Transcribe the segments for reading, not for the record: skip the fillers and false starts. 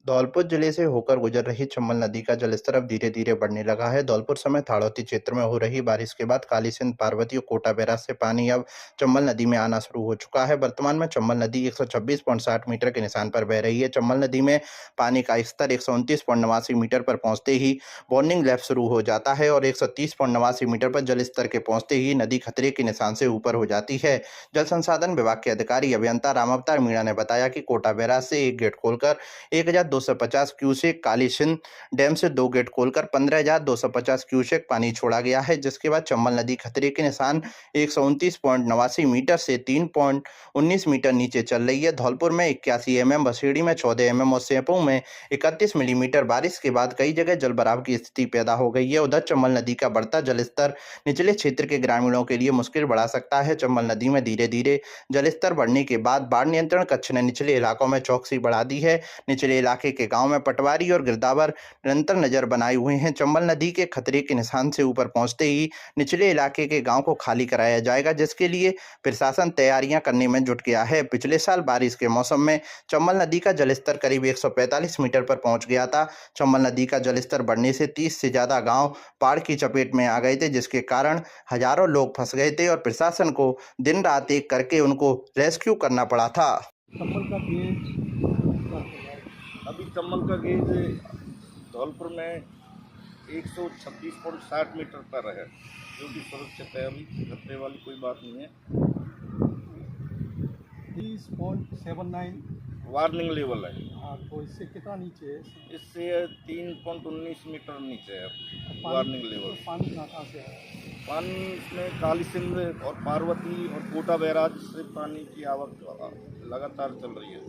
धौलपुर जिले से होकर गुजर रही चंबल नदी का जलस्तर अब धीरे धीरे बढ़ने लगा है। धौलपुर समेत हाड़ौती क्षेत्र में हो रही बारिश के बाद काली सिंध, पार्वती और कोटा बैराज से पानी अब चंबल नदी में आना शुरू हो चुका है। वर्तमान में चंबल नदी 126.60 मीटर के निशान पर बह रही है। चंबल नदी में पानी का स्तर 129.89 मीटर पर पहुंचते ही वार्निंग लैप शुरू हो जाता है और 130.89 मीटर पर जल स्तर के पहुंचते ही नदी खतरे के निशान से ऊपर हो जाती है। जल संसाधन विभाग के अधिकारी अभियंता राम अवतार मीणा ने बताया कि कोटा बैराज से एक गेट खोलकर 1250 क्यूसेक, काली सिंध डैम से 2 गेट खोलकर 15,250 क्यूसेक पानी छोड़ा गया है, जिसके बाद चंबल नदी खतरे के निशान 129.89 मीटर से 3.19 मीटर नीचे चल रही है। धौलपुर में 81 mm, बसेड़ी में 14 mm और सेपऊ में 31 मिलीमीटर बारिश के बाद कई जगह जलभराव की स्थिति पैदा हो गई है। उधर चंबल नदी का बढ़ता जलस्तर निचले क्षेत्र के ग्रामीणों के लिए मुश्किल बढ़ा सकता है। चंबल नदी में धीरे धीरे जलस्तर बढ़ने के बाद बाढ़ नियंत्रण कक्ष ने निचले इलाकों में चौकसी बढ़ा दी है। निचले इलाके के गांव में पटवारी और गिरदावर निरंतर नजर बनाए हुए हैं। चंबल नदी के खतरे के निशान से ऊपर पहुंचते ही निचले इलाके के गांव को खाली कराया जाएगा, जिसके लिए प्रशासन तैयारियां करने में जुट गया है। पिछले साल बारिश के मौसम में चंबल नदी का जलस्तर करीब 145 मीटर पर पहुंच गया था। चंबल नदी का जलस्तर बढ़ने से 30 से ज्यादा गांव बाढ़ की चपेट में आ गए थे, जिसके कारण हजारों लोग फंस गए थे और प्रशासन को दिन रात एक करके उनको रेस्क्यू करना पड़ा था। अभी चंबल का गेज धौलपुर में 126.60 मीटर पर है, जो कि सुरक्षित है। अभी खतरे वाली कोई बात नहीं है। 30.79 वार्निंग लेवल है। हाँ, तो इससे कितना नीचे है? इससे 3.19 मीटर नीचे है वार्निंग लेवल। पानी कहाँ से है? पानी इसमें काली सिंध और पार्वती और कोटा बैराज से पानी की आवक लगातार चल रही है।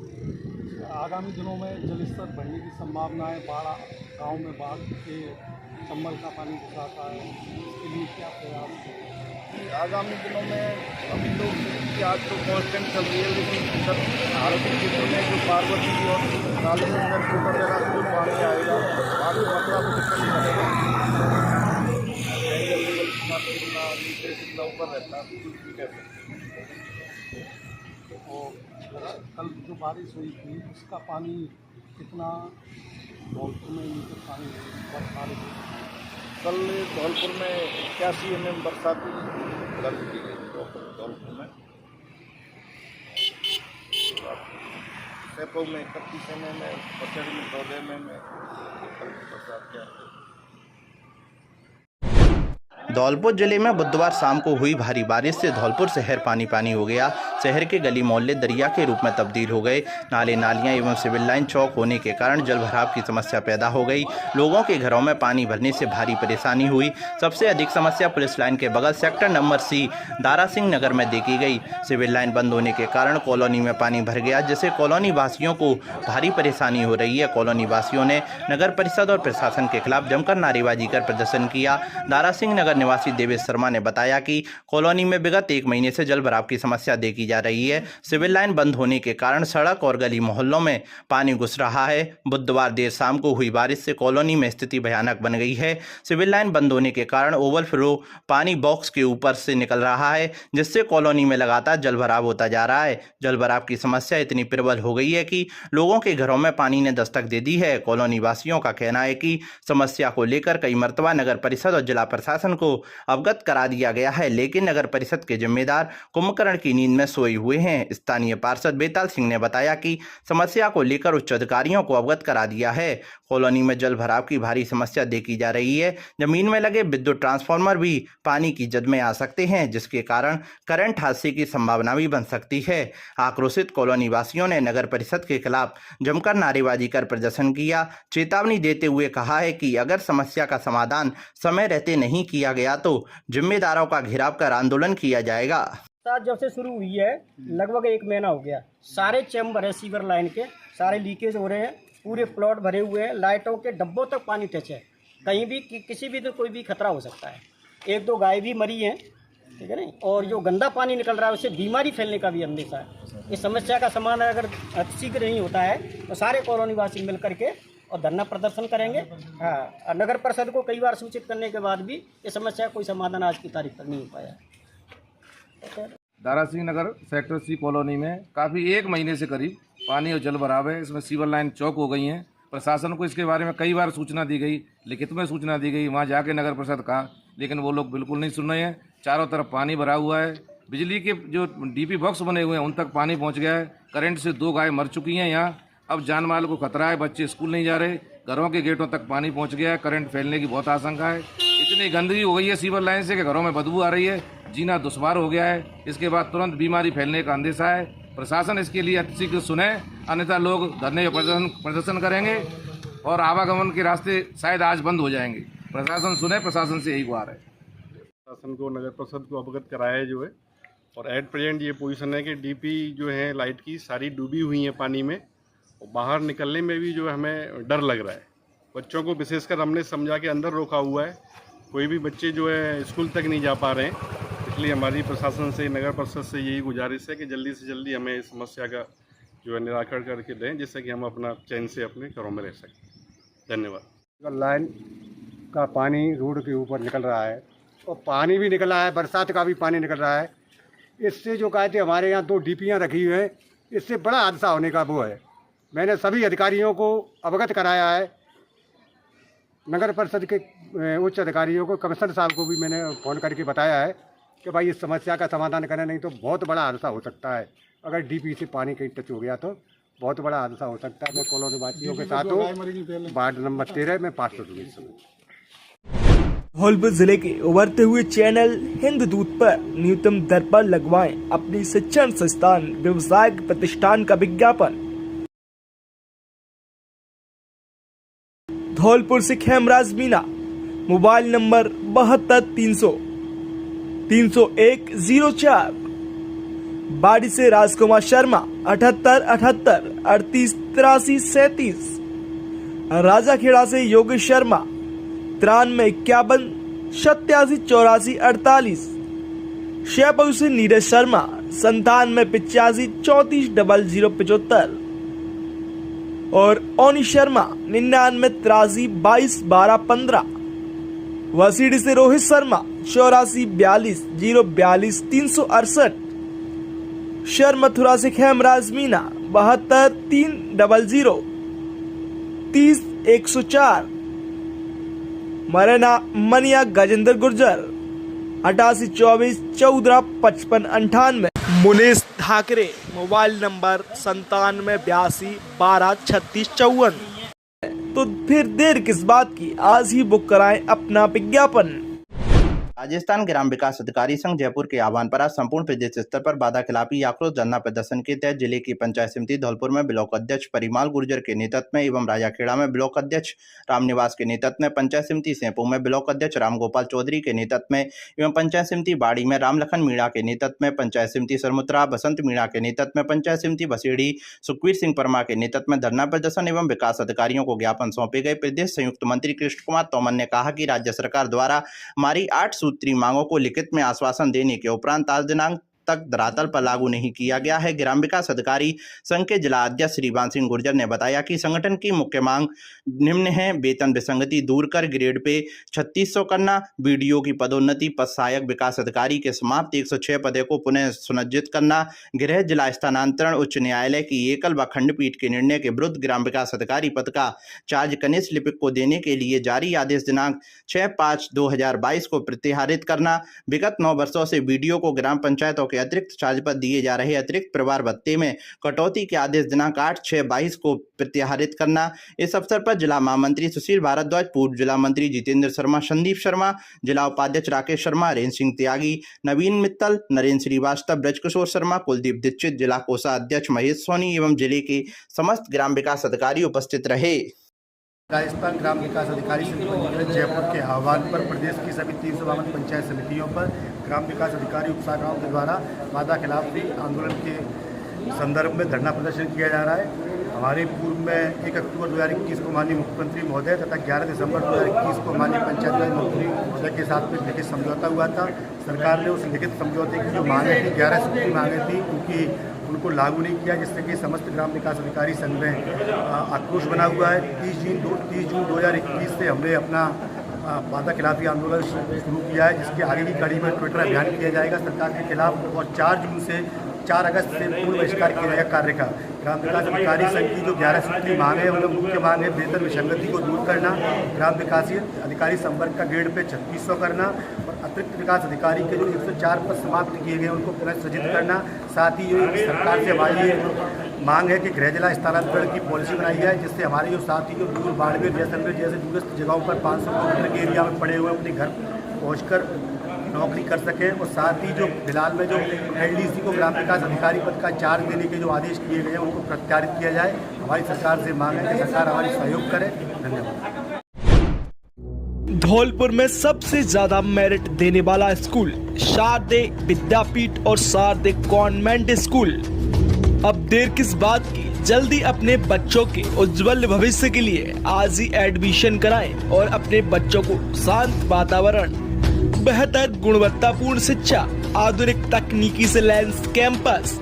आगामी दिनों में जलस्तर बढ़ने की संभावना है। गांव में बाढ़ के चंबल का पानी घुसाता है, इसके लिए क्या प्रयास है? आगामी दिनों में अभी तो आज तो कांस्टेंट चल रही है, लेकिन सर हाड़ौती क्षेत्र में जो पार्वती और काली सिंध और कोटा बैराज से पानी आएगा, आगे मात्रा में डिपेंड करेगा। कितना नीचे कितना ऊपर रहता है कुछ भी कह सकते हैं। और कल जो बारिश हुई थी उसका पानी कितना धौलपुर में नीचे पानी बारिश हुई? कल धौलपुर में 81 mm बरसात दर्ज की गई धौलपुर में। सेपऊ में 31 mm है, पचड़ी में 14 mm है। बरसात क्या है। धौलपुर जिले में बुधवार शाम को हुई भारी बारिश से धौलपुर शहर पानी पानी हो गया। शहर के गली मोहल्ले दरिया के रूप में तब्दील हो गए। नाले नालियां एवं सिविल लाइन चौक होने के कारण जल भराव की समस्या पैदा हो गई। लोगों के घरों में पानी भरने से भारी परेशानी हुई। सबसे अधिक समस्या पुलिस लाइन के बगल sector number C Dara Singh Nagar में देखी गई। सिविल लाइन बंद होने के कारण कॉलोनी में पानी भर गया, जिससे कॉलोनी वासियों को भारी परेशानी हो रही है। कॉलोनी वासियों ने नगर परिषद और प्रशासन के खिलाफ जमकर नारेबाजी कर प्रदर्शन किया। दारा सिंह नगर निवासी देवेश शर्मा ने बताया कि कॉलोनी में विगत 1 महीने से जल भराव की समस्या देखी जा रही है। सिविल लाइन बंद होने के कारण सड़क और गली मोहल्लों में पानी घुस रहा है। बुधवार देर शाम को हुई बारिश से कॉलोनी में स्थिति भयानक बन गई है। सिविल लाइन बंद होने के कारण ओवरफ्लो पानी बॉक्स के ऊपर से निकल रहा है, जिससे कॉलोनी में लगातार जल भराव होता जा रहा है। जल भराव की समस्या इतनी प्रबल हो गई है कि लोगों के घरों में पानी ने दस्तक दे दी है। कॉलोनी वासियों का कहना है कि समस्या को लेकर कई मर्तबा नगर परिषद और जिला प्रशासन को अवगत करा दिया गया है, लेकिन नगर परिषद के जिम्मेदार कुंभकर्ण की नींद में सोए हुए हैं। स्थानीय पार्षद बेताल सिंह ने बताया कि समस्या को लेकर उच्च अधिकारियों को अवगत करा दिया है। कॉलोनी में जल भराव की भारी समस्या देखी जा रही है। जमीन में लगे विद्युत ट्रांसफार्मर भी पानी की जद में आ सकते हैं, जिसके कारण करंट हादसे की संभावना भी बन सकती है। आक्रोशित कॉलोनी वासियों ने नगर परिषद के खिलाफ जमकर नारेबाजी कर प्रदर्शन किया। चेतावनी देते हुए कहा है कि अगर समस्या का समाधान समय रहते नहीं किया गया तो जिम्मेदारों का घेराव कर आंदोलन किया जाएगा। जब से शुरू हुई है लगभग 1 महीना हो गया। सारे चैम्बर है सीवर लाइन के, सारे लीकेज हो रहे हैं, पूरे प्लॉट भरे हुए हैं, लाइटों के डब्बों तक पानी टच है। कहीं भी किसी भी तो कोई भी खतरा हो सकता है। 1-2 गाय भी मरी हैं, ठीक है नहीं, और जो गंदा पानी निकल रहा है उससे बीमारी फैलने का भी अंदेशा है। इस समस्या का समाधान अगर शीघ्र नहीं होता है तो सारे कॉलोनी वासी मिल करके और धरना प्रदर्शन करेंगे। हाँ, नगर परिषद को कई बार सूचित करने के बाद भी ये समस्या कोई समाधान आज की तारीख तक नहीं हो पाया। दारा सिंह नगर सेक्टर C कॉलोनी में काफ़ी 1 महीने से करीब पानी और जल भराव है। इसमें सीवर लाइन चौक हो गई हैं प्रशासन को इसके बारे में कई बार सूचना दी गई, लिखित में सूचना दी गई, वहाँ जाके नगर परिषद कहा, लेकिन वो लोग बिल्कुल नहीं सुन रहे हैं। चारों तरफ पानी भरा हुआ है, बिजली के जो डीपी बॉक्स बने हुए हैं उन तक पानी पहुँच गया है। करंट से 2 गाय मर चुकी हैं यहाँ। अब जान माल को खतरा है, बच्चे स्कूल नहीं जा रहे, घरों के गेटों तक पानी पहुँच गया है, करंट फैलने की बहुत आशंका है। इतनी गंदगी हो गई है सीवर लाइन से कि घरों में बदबू आ रही है, जीना दुश्वार हो गया है। इसके बाद तुरंत बीमारी फैलने का अंदेशा है। प्रशासन इसके लिए अतिशीघ्र सुने, अन्यथा लोग धरने प्रदर्शन करेंगे और आवागमन के रास्ते शायद आज बंद हो जाएंगे। प्रशासन सुने, प्रशासन से यही गुहार है। प्रशासन को, नगर परिषद को अवगत कराया जो है, और एट प्रेजेंट ये पोजीशन है कि डीपी जो है लाइट की सारी डूबी हुई है पानी में, और बाहर निकलने में भी जो है हमें डर लग रहा है। बच्चों को विशेषकर हमने समझा के अंदर रोका हुआ है, कोई भी बच्चे जो है स्कूल तक नहीं जा पा रहे हैं। इसलिए हमारी प्रशासन से, नगर परिषद से यही गुजारिश है कि जल्दी से जल्दी हमें इस समस्या का जो है निराकरण करके दें, जिससे कि हम अपना चैन से अपने घरों में रह सकें। धन्यवाद। लाइन का पानी रोड के ऊपर निकल रहा है और पानी भी निकल रहा है, बरसात का भी पानी निकल रहा है। इससे जो कहते हमारे यहाँ 2 डीपियाँ रखी हुई हैं, इससे बड़ा हादसा होने का वो है। मैंने सभी अधिकारियों को अवगत कराया है, नगर परिषद के उच्च अधिकारियों को, कमिश्नर साहब को भी मैंने फ़ोन करके बताया है कि भाई इस समस्या का समाधान करें, नहीं तो बहुत बड़ा हादसा हो सकता है। अगर डीपी से पानी कहीं टच हो गया तो बहुत बड़ा हादसा हो सकता है। मैं कॉलोनी वासियों के साथ हूँ, वार्ड नंबर 13 में 500 धौलपुर जिले के उभरते हुए चैनल हिंद दूत पर न्यूनतम दर पर लगवाएं अपनी शिक्षण संस्थान व्यवसायिक प्रतिष्ठान का विज्ञापन। धौलपुर से खेमराज मीना, मोबाइल नंबर 72 300 301 04। बाड़ी से राजकुमार शर्मा 78 78 38 83 37। राजाखेड़ा से योगेश शर्मा 93 51 87 84 48। शेपऊ से नीरज शर्मा 97 85 34 0075 और ओनी शर्मा 99 83 22 12 15। वसीडी से रोहित शर्मा 84 42 042 368। शर मथुरा से खेमराज मीना 72 300 30 104। मरना मनिया गजेंद्र गुर्जर 88 24 14 55 98। Munish Thackeray mobile number 97 82 12 36 54। तो फिर देर किस बात की, आज ही बुक कराएं अपना विज्ञापन। राजस्थान ग्राम विकास अधिकारी संघ जयपुर के आह्वान पर आज संपूर्ण प्रदेश स्तर पर वादा खिलाफी आक्रोश धरना प्रदर्शन के तहत जिले की पंचायत समिति धौलपुर में ब्लॉक अध्यक्ष परिमाल गुर्जर के नेतृत्व में एवं राजाखेड़ा में ब्लॉक अध्यक्ष रामनिवास के नेतृत्व में, पंचायत समिति सेंपू में ब्लॉक अध्यक्ष रामगोपाल चौधरी के नेतृत्व में एवं पंचायत समिति बाड़ी में रामलखन मीणा के नेतृत्व में, पंचायत समिति सरमुत्रा बसंत मीणा के नेतृत्व में, पंचायत समिति बसेड़ी सुखवीर सिंह परमार के नेतृत्व में धरना प्रदर्शन एवं विकास अधिकारियों को ज्ञापन सौंपे गए। प्रदेश संयुक्त मंत्री कृष्ण कुमार तोमर ने कहा कि राज्य सरकार द्वारा हमारी 8 सूत्री मांगों को लिखित में आश्वासन देने के उपरांत आज दिनांक तक धरातल पर लागू नहीं किया गया है। ग्राम विकास अधिकारी संघ के जिला अध्यक्ष श्रीवान सिंह गुर्जर ने बताया कि संगठन की मुख्य मांग निम्न है: वेतन विसंगति दूर कर ग्रेड पे 3600 करना, बीडीओ की पदोन्नति, पद सहायक विकास अधिकारी के समाप्त 106 पदों को पुनः सुनिश्चित करना, गृह जिला स्थानांतरण, उच्च न्यायालय की एकल व खंडपीठ के निर्णय के विरुद्ध ग्राम विकास अधिकारी पद का चार्ज कनिष्ठ लिपिक को देने के लिए जारी आदेश दिनांक 6/5/2022 को प्रत्याहरित करना, विगत 9 वर्षों से बीडीओ को ग्राम पंचायतों के अतिरिक्त चार्ज पर दिए जा रहे अतिरिक्त परिवार भत्ते में कटौती के आदेश दिनांक 8/6/22 को प्रत्याहरित करना। इस अवसर पर जिला महामंत्री सुशील भारद्वाज, पूर्व जिला मंत्री जितेंद्र शर्मा, संदीप शर्मा, जिला उपाध्यक्ष राकेश शर्मा, हरेंद्र सिंह त्यागी, नवीन मित्तल, नरेंद्र श्रीवास्तव, ब्रजकिशोर शर्मा, कुलदीप दीक्षित, जिला कोषाध्यक्छ महेश सोनी एवं जिले के समस्त ग्राम विकास अधिकारी उपस्थित रहे। राजस्थान ग्राम विकास अधिकारी संघ जयपुर के आह्वान पर प्रदेश की सभी 352 पंचायत समितियों पर ग्राम विकास अधिकारी उपशाखाओं के द्वारा वादा खिलाफी आंदोलन के संदर्भ में धरना प्रदर्शन किया जा रहा है। हमारे पूर्व में 1 अक्टूबर 2021 को माननीय मुख्यमंत्री महोदय तथा 11 दिसंबर 2021 को माननीय पंचायत राज मंत्री महोदय के साथ में लिखित समझौता हुआ था। सरकार ने उस लिखित समझौते की जो मांगे थी, 11 सूत्री मांगे थी, क्योंकि उनको लागू नहीं किया, जिससे कि समस्त ग्राम विकास अधिकारी संघ में आक्रोश बना हुआ है। 30 जून 2021 से हमने अपना वादा खिलाफी आंदोलन शुरू किया है, जिसके आगे की कड़ी में ट्विटर अभियान किया जाएगा सरकार के खिलाफ, और 4 4 अगस्त से पूर्ण बहिष्कार किया जाएगा कार्य का। ग्राम विकास अधिकारी संघ की जो 11 सूत्री मांग है, उनमें मुख्य मांग है वेतन विसंगति को दूर करना, ग्राम विकास अधिकारी संवर्ग का ग्रेड पे 3600 करना और अतिरिक्त विकास अधिकारी के जो 104 पद समाप्त किए गए उनको पुनर्सृजित करना। साथ ही सरकार से हमारी ये मांग है कि गृह जिला स्थानांतरण की पॉलिसी बनाई जाए, जिससे हमारे जो साथी जो दूर बाड़मेर जैसलमेर जैसे दूरस्थ जगहों पर 500 किलोमीटर के एरिया में पड़े हुए अपने घर पहुँचकर नौकरी कर सकें। और साथ ही जो फिलहाल में जो एलडीसी को ग्राम विकास अधिकारी पद का चार्ज देने के जो आदेश किए गए हैं उनको प्रत्यारित किया जाए। हमारी सरकार से मांग है कि सरकार हमारी सहयोग करे। धन्यवाद। धौलपुर में सबसे ज्यादा मेरिट देने वाला स्कूल शारदे विद्यापीठ और शारदे कॉन्वेंट स्कूल। अब देर किस बात की, जल्दी अपने बच्चों के उज्जवल भविष्य के लिए आज ही एडमिशन कराएं और अपने बच्चों को शांत वातावरण, बेहतर गुणवत्तापूर्ण शिक्षा, आधुनिक तकनीकी से लैस कैंपस,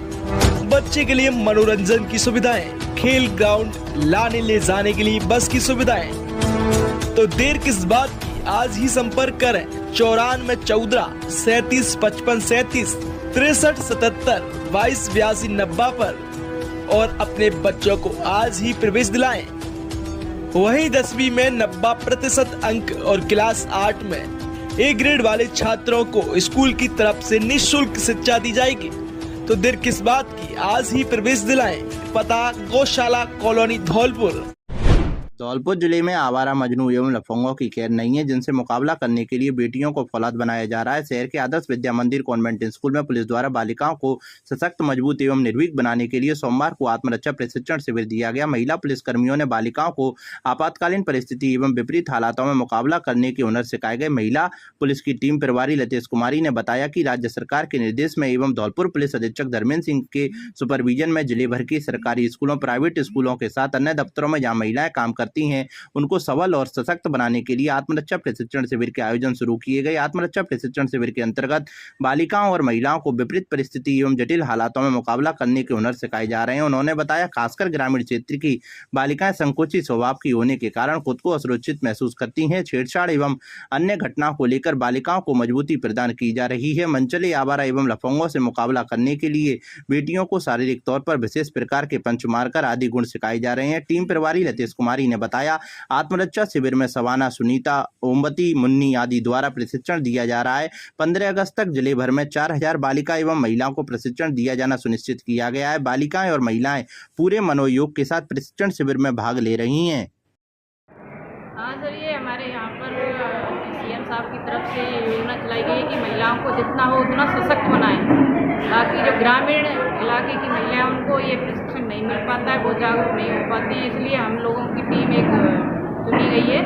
बच्चे के लिए मनोरंजन की सुविधाएं, खेल ग्राउंड, लाने ले जाने के लिए बस की सुविधाएं। तो देर किस बात की, आज ही संपर्क करें 94 14 37 55 37 63 77 22 82 90 पर और अपने बच्चों को आज ही प्रवेश दिलाएं। वहीं 10वीं में 90% अंक और क्लास 8 में ए ग्रेड वाले छात्रों को स्कूल की तरफ से निःशुल्क शिक्षा दी जाएगी। तो देर किस बात की, आज ही प्रवेश दिलाएं। पता गौशाला कॉलोनी धौलपुर। धौलपुर जिले में आवारा मजनू एवं लफंगों की खैर नहीं है, जिनसे मुकाबला करने के लिए बेटियों को फौलाद बनाया जा रहा है। शहर के आदर्श विद्या मंदिर कॉन्वेंट स्कूल में पुलिस द्वारा बालिकाओं को सशक्त, मजबूत एवं निर्भीक बनाने के लिए सोमवार को आत्मरक्षा प्रशिक्षण शिविर दिया गया। महिला पुलिस कर्मियों ने बालिकाओं को आपातकालीन परिस्थिति एवं विपरीत हालातों में मुकाबला करने के हुनर सिखाए गए। महिला पुलिस की टीम प्रभारी लतेश कुमारी ने बताया कि राज्य सरकार के निर्देश में एवं धौलपुर पुलिस अधीक्षक धर्मेंद्र सिंह के सुपरविजन में जिले भर के सरकारी स्कूलों, प्राइवेट स्कूलों के साथ अन्य दफ्तरों में जहाँ महिलाएं काम करती हैं उनको सबल और सशक्त बनाने के लिए आत्मरक्षा प्रशिक्षण शिविर के आयोजन शुरू किए गए। आत्मरक्षा प्रशिक्षण शिविर के अंतर्गत बालिकाओं और महिलाओं को विपरीत परिस्थिति एवं जटिल हालातों में मुकाबला करने के हुनर सिखाए जा रहे हैं। उन्होंने बताया, खासकर ग्रामीण क्षेत्र की बालिकाएं संकोची स्वभाव की होने के कारण खुद को असुरक्षित महसूस करती हैं। छेड़छाड़ एवं अन्य घटनाओं को लेकर बालिकाओं को मजबूती प्रदान की जा रही है। मंचले, आवारा एवं लफंगों से मुकाबला करने के लिए बेटियों को शारीरिक तौर पर विशेष प्रकार के पंच मारकर आदि गुण सिखाए जा रहे हैं। टीम प्रभारी लतेश कुमारी ने बताया, आत्मरक्षा शिविर में सवाना, सुनीता, ओमवती, मुन्नी आदि द्वारा प्रशिक्षण दिया जा रहा है। 15 अगस्त तक जिले भर में 4000 बालिका एवं महिलाओं को प्रशिक्षण दिया जाना सुनिश्चित किया गया है। बालिकाएं और महिलाएं पूरे मनोयोग के साथ प्रशिक्षण शिविर में भाग ले रही हैं। हाँ सर, ये हमारे यहाँ पर सीएम साहब की तरफ से योजना चलाई गई है कि महिलाओं को जितना हो उतना सशक्त बनाएं, ताकि जो ग्रामीण इलाके की महिलाएं उनको ये प्रशिक्षण नहीं मिल पाता है, वो जागरूक नहीं हो पाती हैं। इसलिए हम लोगों की टीम एक चुनी गई है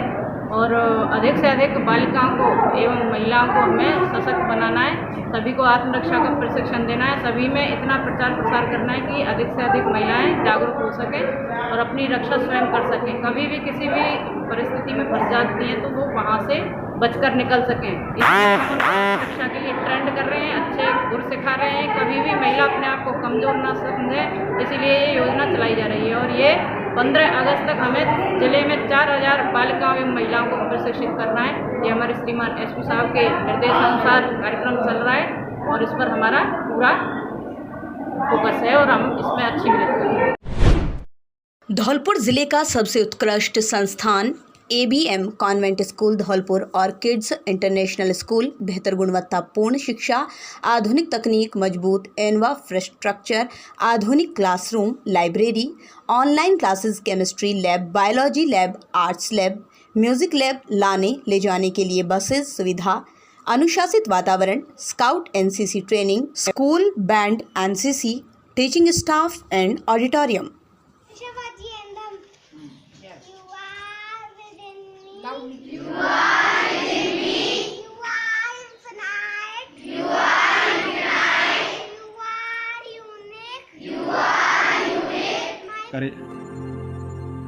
और अधिक से अधिक बालिकाओं को एवं महिलाओं को हमें सशक्त बनाना है। सभी को आत्मरक्षा का प्रशिक्षण देना है। सभी में इतना प्रचार प्रसार करना है कि अधिक से अधिक महिलाएं जागरूक हो सकें और अपनी रक्षा स्वयं कर सकें। कभी भी किसी भी परिस्थिति में फंस जाती हैं तो वो वहाँ से बचकर निकल सकें। इसलिए हम रक्षा के लिए ट्रेंड कर रहे हैं, अच्छे गुर सिखा रहे हैं। कभी भी महिला अपने आप को कमज़ोर ना समझे, इसीलिए ये योजना चलाई जा रही है। और ये 15 अगस्त तक हमें जिले में 4000 बालिकाओं एवं महिलाओं को प्रशिक्षित करना है। ये हमारे श्रीमान एसपी साहब के निर्देशानुसार कार्यक्रम चल रहा है और इस पर हमारा पूरा फोकस है और हम इसमें अच्छी मेहनत करेंगे। धौलपुर जिले का सबसे उत्कृष्ट संस्थान ABM कॉन्वेंट स्कूल धौलपुर और किड्स इंटरनेशनल स्कूल बेहतर गुणवत्तापूर्ण शिक्षा, आधुनिक तकनीक, मजबूत इंफ्रास्ट्रक्चर, आधुनिक classroom, library, online classes, chemistry lab, biology lab, arts lab, music lab, लाने ले जाने के लिए बसेस सुविधा, अनुशासित वातावरण, scout NCC training, school band, NCC, teaching staff and auditorium.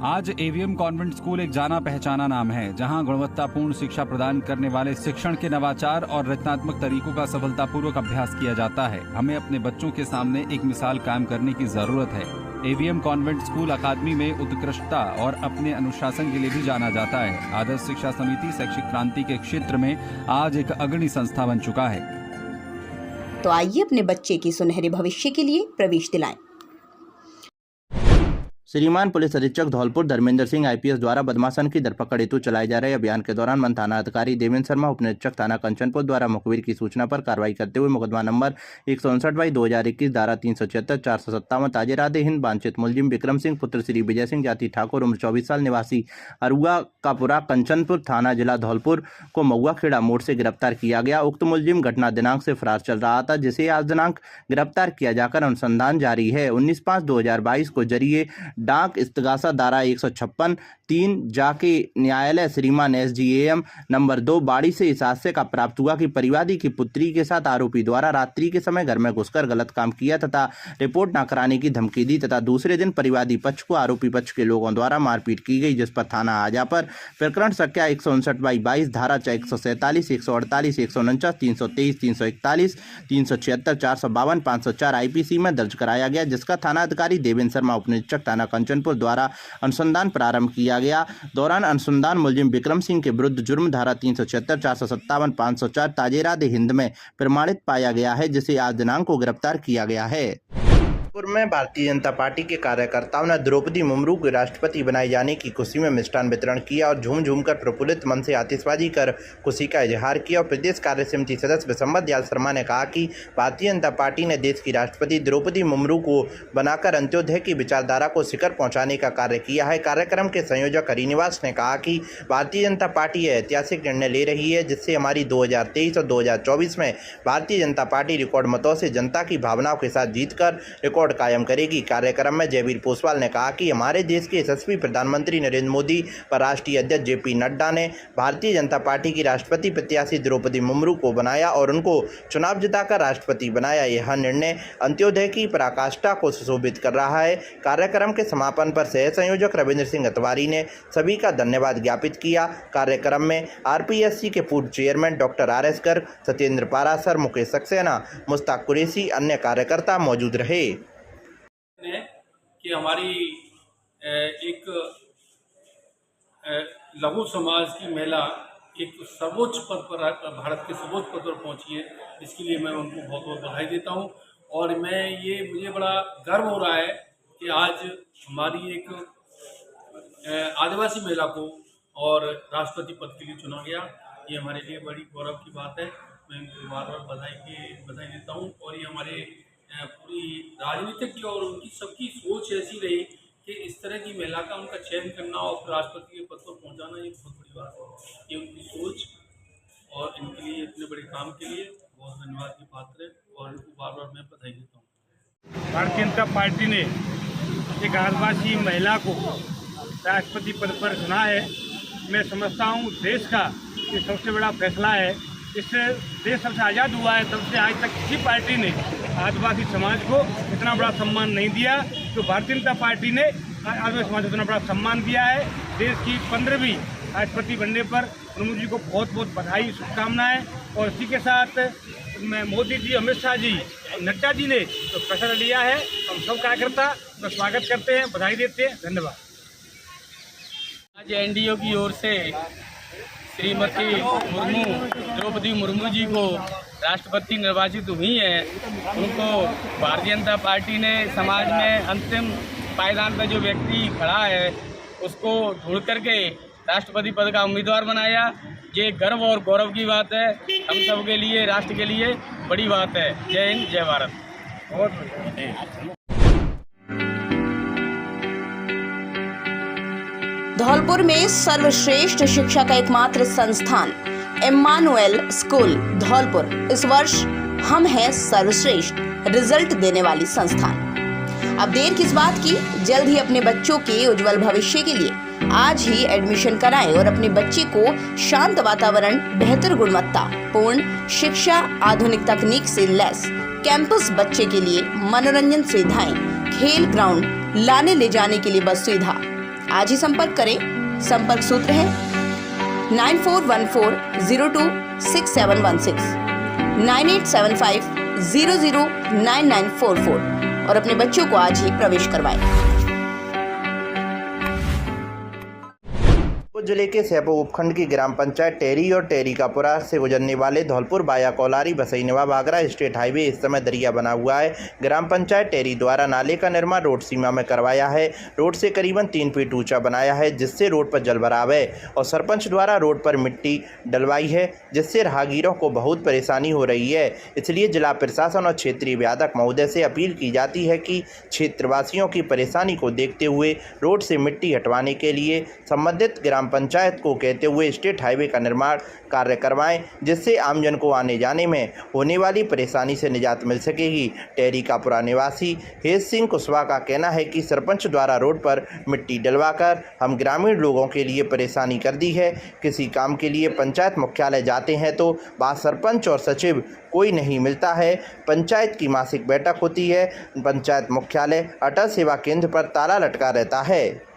आज ABM कॉन्वेंट स्कूल एक जाना पहचाना नाम है, जहां गुणवत्तापूर्ण शिक्षा प्रदान करने वाले शिक्षण के नवाचार और रचनात्मक तरीकों का सफलतापूर्वक अभ्यास किया जाता है। हमें अपने बच्चों के सामने एक मिसाल कायम करने की जरूरत है। ABM कॉन्वेंट स्कूल अकादमी में उत्कृष्टता और अपने अनुशासन के लिए भी जाना जाता है। आदर्श शिक्षा समिति शैक्षिक क्रांति के क्षेत्र में आज एक अग्रणी संस्था बन चुका है। तो आइए अपने बच्चे की सुनहरे भविष्य के लिए प्रवेश दिलाएं। श्रीमान पुलिस अधीक्षक धौलपुर धर्मेंद्र सिंह आईपीएस द्वारा बदमाशन की धरपकड़ हेतु चलाए जा रहे अभियान के दौरान वन थाना अधिकारी देवेंद्र शर्मा उप निरीक्षक थाना कंचनपुर द्वारा मुखबिर की सूचना पर कार्रवाई करते हुए मुकदमा नंबर 159/2021 धारा 376 457 ताजे राधे हिंद वांछित मुलजिम विक्रम सिंह पुत्र श्री विजय सिंह जाति ठाकुर उम्र 24 साल निवासी अरुआ कापुरा कंचनपुर थाना जिला धौलपुर को महुआ खेड़ा मोड़ से गिरफ्तार किया गया। उक्त मुलजिम घटना दिनांक से फरार चल रहा था, जिसे आज दिनांक गिरफ्तार किया जाकर अनुसंधान जारी है। 19/5/2022 को जरिए डाक इस्तगासा धारा 156(3) जाके न्यायालय श्रीमान SGAM नंबर 2 बाड़ी से इस हादसे का प्राप्त हुआ कि परिवादी की पुत्री के साथ आरोपी द्वारा रात्रि के समय घर में घुसकर गलत काम किया तथा रिपोर्ट न कराने की धमकी दी तथा दूसरे दिन परिवादी पक्ष को आरोपी पक्ष के लोगों द्वारा मारपीट की गई, जिस पर थाना आजा पर प्रकरण संख्या 159/22 धारा 147, 148, 149, 323, 341, 376, 452, 504 IPC में दर्ज कराया गया, जिसका थाना अधिकारी देवेंद्र शर्मा उप निरीक्षक थाना कंचनपुर द्वारा अनुसंधान प्रारंभ किया गया। दौरान अनुसंधान मुलजिम विक्रम सिंह के विरुद्ध जुर्म धारा 376, 457, 504 ताजे राधे हिंद में प्रमाणित पाया गया है, जिसे आज दिनांक को गिरफ्तार किया गया है। जयपुर में भारतीय जनता पार्टी के कार्यकर्ताओं ने द्रौपदी मुर्मू को राष्ट्रपति बनाए जाने की खुशी में मिष्ठान वितरण किया और झूम झूम कर प्रफुल्लित मन से आतिशबाजी कर खुशी का इजहार किया। और प्रदेश कार्य समिति सदस्य विशंबर दयाल शर्मा ने कहा कि भारतीय जनता पार्टी ने देश की राष्ट्रपति द्रौपदी मुर्मू को बनाकर अंत्योदय की विचारधारा को शिखर पहुँचाने का कार्य किया है। कार्यक्रम के संयोजक हरिनिवास ने कहा कि भारतीय जनता पार्टी ऐतिहासिक निर्णय ले रही है, जिससे हमारी 2023 और 2024 में भारतीय जनता पार्टी रिकॉर्ड मतों से जनता की भावनाओं के साथ जीतकर रिकॉर्ड कायम करेगी। कार्यक्रम में जयवीर पोसवाल ने कहा कि हमारे देश के यशस्वी प्रधानमंत्री नरेंद्र मोदी पर राष्ट्रीय अध्यक्ष JP नड्डा ने भारतीय जनता पार्टी की राष्ट्रपति प्रत्याशी द्रौपदी मुर्मू को बनाया और उनको चुनाव जिताकर राष्ट्रपति बनाया। यह निर्णय अंत्योदय की पराकाष्ठा को सुशोभित कर रहा है। कार्यक्रम के समापन पर सह संयोजक रविंद्र सिंह अतवारी ने सभी का धन्यवाद ज्ञापित किया। कार्यक्रम में RPSC के पूर्व chairman doctor RS Garg, Satyendra Parashar, Mukesh Saxena, Mushtaq Qureshi, अन्य कार्यकर्ता मौजूद रहे। कि हमारी एक लघु समाज की महिला एक सर्वोच्च पद पर, भारत के सर्वोच्च पद पर पहुंची है, इसके लिए मैं उनको बहुत बहुत बधाई देता हूं। और मुझे बड़ा गर्व हो रहा है कि आज हमारी एक आदिवासी महिला को और राष्ट्रपति पद के लिए चुना गया। ये हमारे लिए बड़ी गौरव की बात है। मैं उनको बार बार बधाई देता हूँ। और ये हमारे पूरी राजनीतिक और उनकी सबकी सोच ऐसी रही कि इस तरह की महिला का उनका चयन करना और राष्ट्रपति के पद पर पहुंचाना ये बहुत बड़ी बात है। ये उनकी सोच और इनके लिए इतने बड़े काम के लिए बहुत धन्यवाद के पात्र है और इनको बार बार मैं बधाई देता हूँ। भारतीय जनता पार्टी ने एक आदिवासी महिला को राष्ट्रपति पद पर चुना है। मैं समझता हूँ देश का ये सबसे बड़ा फैसला है। इससे देश सबसे आज़ाद हुआ है, तब से आज तक किसी पार्टी ने आदिवासी समाज को इतना बड़ा सम्मान नहीं दिया। तो भारतीय जनता पार्टी ने आदिवासी समाज को इतना बड़ा सम्मान दिया है। देश की 15वीं राष्ट्रपति बनने पर मुर्मू जी को बहुत बहुत बधाई, शुभकामनाएं। और इसी के साथ मैं मोदी जी, अमित शाह जी, नड्डा जी ने तो फैसला लिया है, हम सब कार्यकर्ता तो स्वागत करते हैं, बधाई देते हैं। धन्यवाद। आज NDO की ओर से श्रीमती मुर्मू, द्रौपदी मुर्मू जी को राष्ट्रपति निर्वाचित हुई हैं। उनको भारतीय जनता पार्टी ने समाज में अंतिम पायदान पर जो व्यक्ति खड़ा है उसको ढूंढ करके राष्ट्रपति पद का उम्मीदवार बनाया। ये गर्व और गौरव की बात है, हम सब के लिए, राष्ट्र के लिए बड़ी बात है। जय हिंद, जय भारत। बहुत बढ़िया। धौलपुर में सर्वश्रेष्ठ शिक्षा का एकमात्र संस्थान इम्मानुएल स्कूल धौलपुर इस वर्ष हम हैं सर्वश्रेष्ठ रिजल्ट देने वाली संस्थान। अब देर किस बात की, जल्द ही अपने बच्चों के उज्जवल भविष्य के लिए आज ही एडमिशन कराएं और अपने बच्चे को शांत वातावरण, बेहतर गुणवत्ता पूर्ण शिक्षा, आधुनिक तकनीक से लैस कैंपस, बच्चे के लिए मनोरंजन सुविधाएं, खेल ग्राउंड, लाने ले जाने के लिए बस सुविधा। आज ही संपर्क करें। संपर्क सूत्र है 9414026716, 9875009944 और अपने बच्चों को आज ही प्रवेश करवाएं। जिले के सैपो उपखंड की ग्राम पंचायत टेरी और टेरी का पुरा से गुजरने वाले धौलपुर बाया कोलारी बसई नवाब आगरा स्टेट हाईवे इस समय दरिया बना हुआ है। ग्राम पंचायत टेरी द्वारा नाले का निर्माण रोड सीमा में करवाया है। रोड से करीबन 3 फीट ऊंचा बनाया है, जिससे रोड पर जल भराव है और सरपंच द्वारा रोड पर मिट्टी डलवाई है, जिससे राहगीरों को बहुत परेशानी हो रही है। इसलिए जिला प्रशासन और क्षेत्रीय विधायक महोदय से अपील की जाती है कि क्षेत्रवासियों की परेशानी को देखते हुए रोड से मिट्टी हटवाने के लिए संबंधित ग्राम पंचायत को कहते हुए स्टेट हाईवे का निर्माण कार्य करवाएं, जिससे आमजन को आने जाने में होने वाली परेशानी से निजात मिल सकेगी। टेरी का पुरा निवासी हेज सिंह कुशवाहा का कहना है कि सरपंच द्वारा रोड पर मिट्टी डलवाकर हम ग्रामीण लोगों के लिए परेशानी कर दी है। किसी काम के लिए पंचायत मुख्यालय जाते हैं तो वहाँ सरपंच और सचिव कोई नहीं मिलता है। पंचायत की मासिक बैठक होती है, पंचायत मुख्यालय अटल सेवा केंद्र पर ताला लटका रहता है।